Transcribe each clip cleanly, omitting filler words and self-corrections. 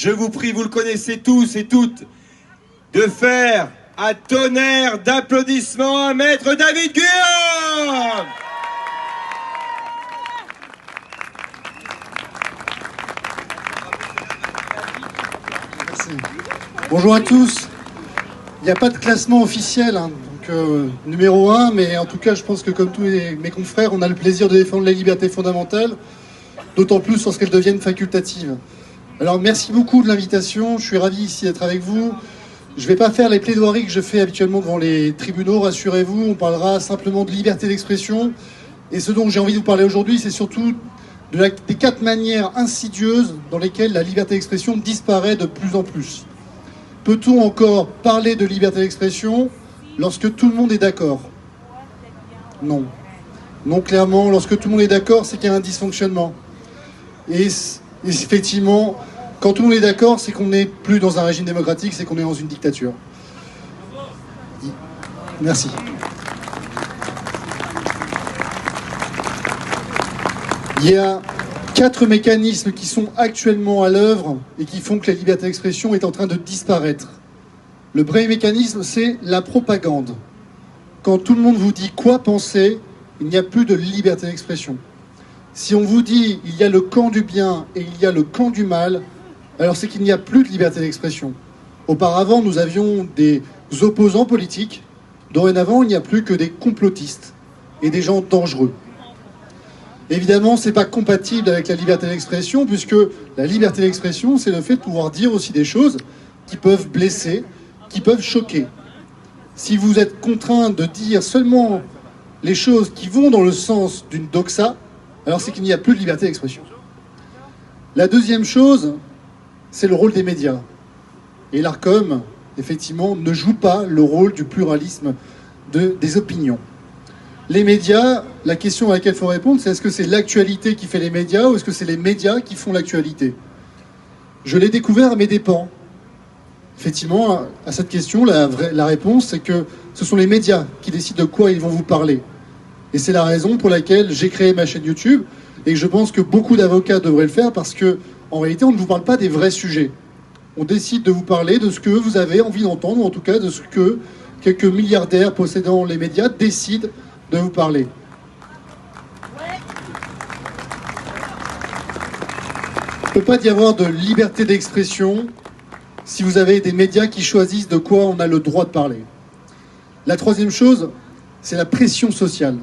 je vous prie, vous le connaissez tous et toutes, de faire un tonnerre d'applaudissements à Maître David Guillaume. Merci. Bonjour à tous. Il n'y a pas de classement officiel, hein, donc numéro 1, mais en tout cas, je pense que comme tous mes confrères, on a le plaisir de défendre les libertés fondamentales, d'autant plus lorsqu'elles deviennent facultatives. Alors, merci beaucoup de l'invitation. Je suis ravi ici d'être avec vous. Je ne vais pas faire les plaidoiries que je fais habituellement devant les tribunaux, rassurez-vous. On parlera simplement de liberté d'expression. Et ce dont j'ai envie de vous parler aujourd'hui, c'est surtout des 4 manières insidieuses dans lesquelles la liberté d'expression disparaît de plus en plus. Peut-on encore parler de liberté d'expression lorsque tout le monde est d'accord? Non. Non, clairement, lorsque tout le monde est d'accord, c'est qu'il y a un dysfonctionnement. Et effectivement, quand tout le monde est d'accord, c'est qu'on n'est plus dans un régime démocratique, c'est qu'on est dans une dictature. Merci. Il y a 4 mécanismes qui sont actuellement à l'œuvre et qui font que la liberté d'expression est en train de disparaître. Le premier mécanisme, c'est la propagande. Quand tout le monde vous dit quoi penser, il n'y a plus de liberté d'expression. Si on vous dit il y a le camp du bien et il y a le camp du mal, alors c'est qu'il n'y a plus de liberté d'expression. Auparavant, nous avions des opposants politiques. Dorénavant, il n'y a plus que des complotistes et des gens dangereux. Évidemment, ce n'est pas compatible avec la liberté d'expression, puisque la liberté d'expression, c'est le fait de pouvoir dire aussi des choses qui peuvent blesser, qui peuvent choquer. Si vous êtes contraint de dire seulement les choses qui vont dans le sens d'une doxa, alors c'est qu'il n'y a plus de liberté d'expression. La deuxième chose, c'est le rôle des médias. Et l'Arcom, effectivement, ne joue pas le rôle du pluralisme des opinions. Les médias, la question à laquelle il faut répondre, c'est est-ce que c'est l'actualité qui fait les médias ou est-ce que c'est les médias qui font l'actualité? Je l'ai découvert à mes dépens. Effectivement, à cette question, la réponse, c'est que ce sont les médias qui décident de quoi ils vont vous parler. Et c'est la raison pour laquelle j'ai créé ma chaîne YouTube et que je pense que beaucoup d'avocats devraient le faire parce que, en réalité, on ne vous parle pas des vrais sujets. On décide de vous parler de ce que vous avez envie d'entendre, ou en tout cas de ce que quelques milliardaires possédant les médias décident de vous parler. Il ne peut pas y avoir de liberté d'expression si vous avez des médias qui choisissent de quoi on a le droit de parler. La troisième chose, c'est la pression sociale.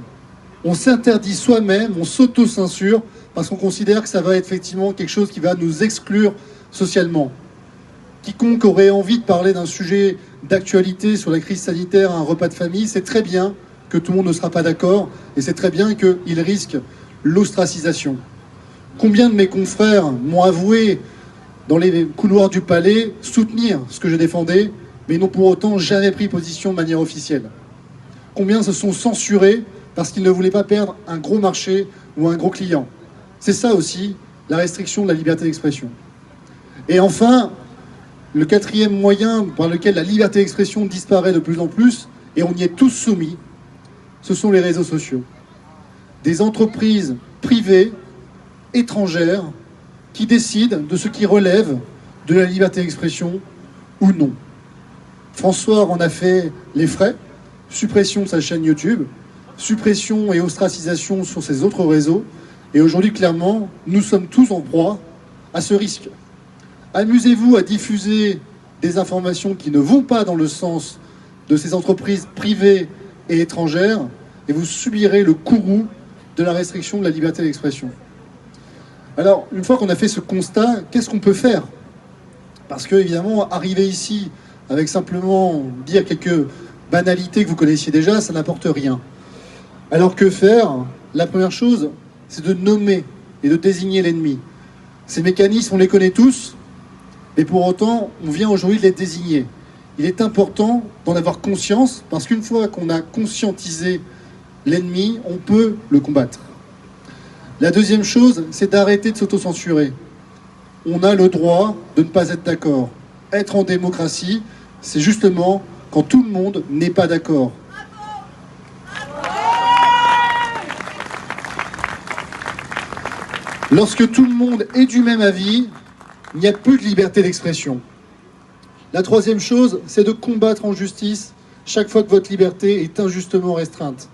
On s'interdit soi-même, on s'auto-censure parce qu'on considère que ça va être effectivement quelque chose qui va nous exclure socialement. Quiconque aurait envie de parler d'un sujet d'actualité sur la crise sanitaire à un repas de famille, c'est très bien que tout le monde ne sera pas d'accord et c'est très bien qu'il risque l'ostracisation. Combien de mes confrères m'ont avoué dans les couloirs du palais soutenir ce que je défendais, mais n'ont pour autant jamais pris position de manière officielle? Combien se sont censurés parce qu'ils ne voulaient pas perdre un gros marché ou un gros client? C'est ça aussi, la restriction de la liberté d'expression. Et enfin, le quatrième moyen par lequel la liberté d'expression disparaît de plus en plus, et on y est tous soumis, ce sont les réseaux sociaux. Des entreprises privées, étrangères, qui décident de ce qui relève de la liberté d'expression ou non. François en a fait les frais, suppression de sa chaîne YouTube, suppression et ostracisation sur ses autres réseaux, et aujourd'hui, clairement, nous sommes tous en proie à ce risque. Amusez-vous à diffuser des informations qui ne vont pas dans le sens de ces entreprises privées et étrangères, et vous subirez le courroux de la restriction de la liberté d'expression. Alors, une fois qu'on a fait ce constat, qu'est-ce qu'on peut faire? Parce que, évidemment, arriver ici avec simplement dire quelques banalités que vous connaissiez déjà, ça n'apporte rien. Alors que faire? La première chose, c'est de nommer et de désigner l'ennemi. Ces mécanismes, on les connaît tous, mais pour autant, on vient aujourd'hui de les désigner. Il est important d'en avoir conscience, parce qu'une fois qu'on a conscientisé l'ennemi, on peut le combattre. La deuxième chose, c'est d'arrêter de s'autocensurer. On a le droit de ne pas être d'accord. Être en démocratie, c'est justement quand tout le monde n'est pas d'accord. Lorsque tout le monde est du même avis, il n'y a plus de liberté d'expression. La troisième chose, c'est de combattre en justice chaque fois que votre liberté est injustement restreinte.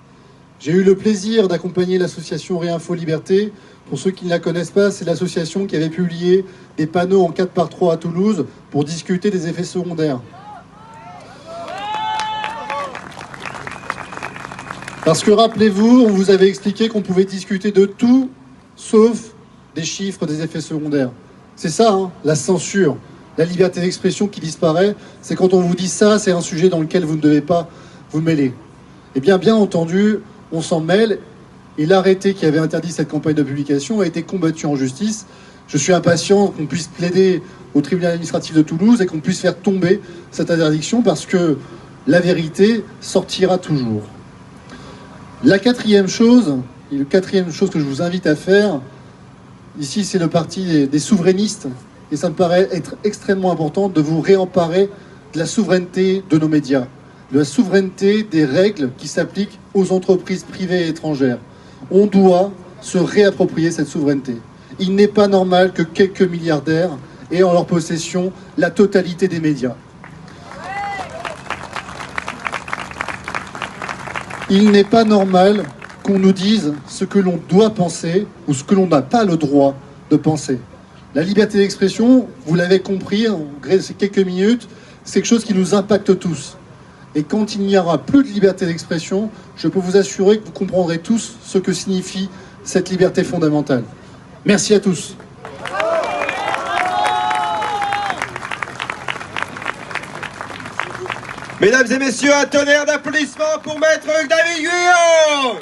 J'ai eu le plaisir d'accompagner l'association Réinfo Liberté. Pour ceux qui ne la connaissent pas, c'est l'association qui avait publié des panneaux en 4x3 à Toulouse pour discuter des effets secondaires. Parce que rappelez-vous, on vous avait expliqué qu'on pouvait discuter de tout, sauf des chiffres des effets secondaires. C'est ça, hein, la censure, la liberté d'expression qui disparaît. C'est quand on vous dit ça, c'est un sujet dans lequel vous ne devez pas vous mêler. Eh bien, bien entendu, on s'en mêle. Et l'arrêté qui avait interdit cette campagne de publication a été combattu en justice. Je suis impatient qu'on puisse plaider au tribunal administratif de Toulouse et qu'on puisse faire tomber cette interdiction parce que la vérité sortira toujours. La quatrième chose que je vous invite à faire, ici c'est le parti des souverainistes, et ça me paraît être extrêmement important de vous réemparer de la souveraineté de nos médias, de la souveraineté des règles qui s'appliquent aux entreprises privées et étrangères. On doit se réapproprier cette souveraineté. Il n'est pas normal que quelques milliardaires aient en leur possession la totalité des médias. Il n'est pas normal qu'on nous dise ce que l'on doit penser ou ce que l'on n'a pas le droit de penser. La liberté d'expression, vous l'avez compris, en gré de ces quelques minutes, c'est quelque chose qui nous impacte tous. Et quand il n'y aura plus de liberté d'expression, je peux vous assurer que vous comprendrez tous ce que signifie cette liberté fondamentale. Merci à tous. Mesdames et messieurs, un tonnerre d'applaudissements pour Maître David Guyon.